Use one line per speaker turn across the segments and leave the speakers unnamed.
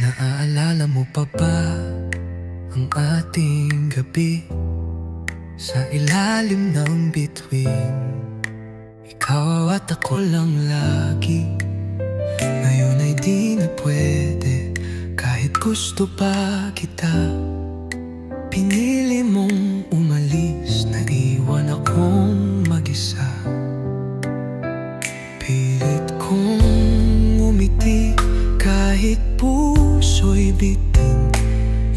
Naaalala mo pa ba ang ating gabi sa ilalim ng bituin? Ikaw at ako lang lagi. Ngayon ay di na pwede, kahit gusto pa kita. Pinili mong umalis, naiwan akong mag-isa. Pilit kong umiti kahit puso'y bitin.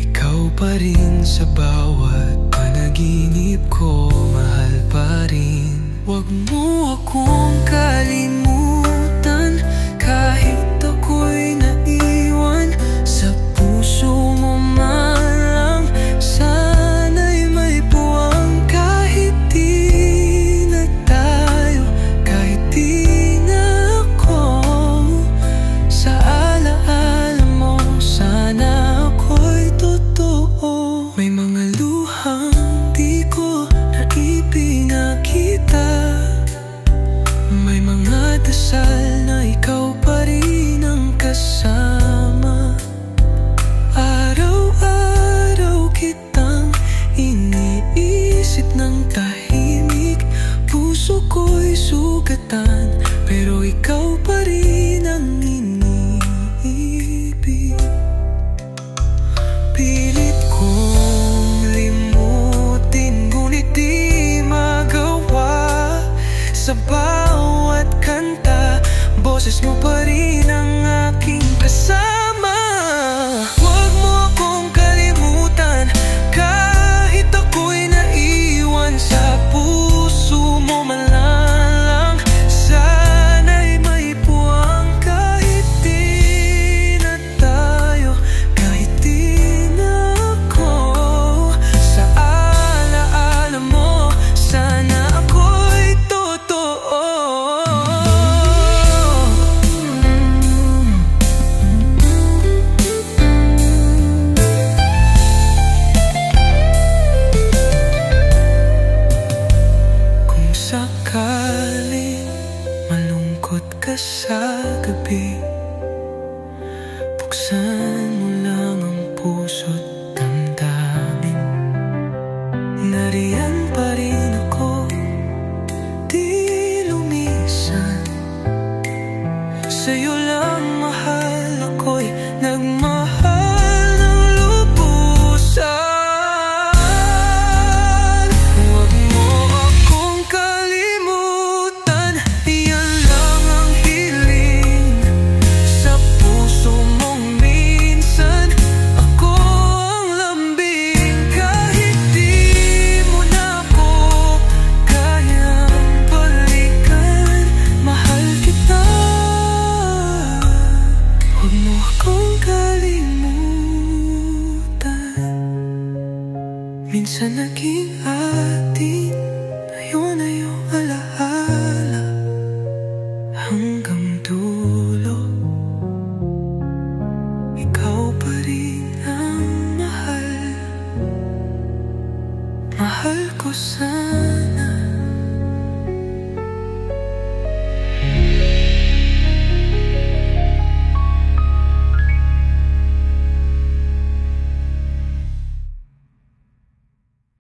Ikaw pa rin sa bawat panaginip ko, mahal pa rin. Huwag mo akong kalimutan kahit ako'y naiwan. Sa puso mo man lang sana'y may buwang. Kahit di na tayo, kahit di na ako, sa alaala mo sana ako'y totoo. May mga luhang di ko na ipinakita, may mga dasal na ikaw pa rin ang kasama. Araw-araw kitang iniisip ng tahimik. Puso ko'y sugatan, pero ikaw pa rin ang iniibig. Pilit kong limutin, ngunit di magawa. Sa bawat kanta, boses mo pa rin ang aking kasama. Huwag mo akong kalimutan kahit ako'y naiwan. Sa puso mo man lang sana'y may puwang. Kahit di na tayo, kahit di na ako, sa alaala mo sana ako'y totoo. Kung sakaling malungkot ka sa gabi, buksan mo lang ang puso't damdamin. Nariyan pa rin ako, di lumisan. Sa'yo lang mahal, ako'y nagmahal ng lubusan. Huwag mo akong kalimutan, iyan lang ang hiling sa puso mong minsan. Ako ang lambing kahit di mo na ako kayang balikan. Mahal kita, huwag mo akong kalimutan. Minsan naging atin, ngayon ay iyong alaala. Hanggang dulo, ikaw pa rin ang mahal. Mahal ko sana.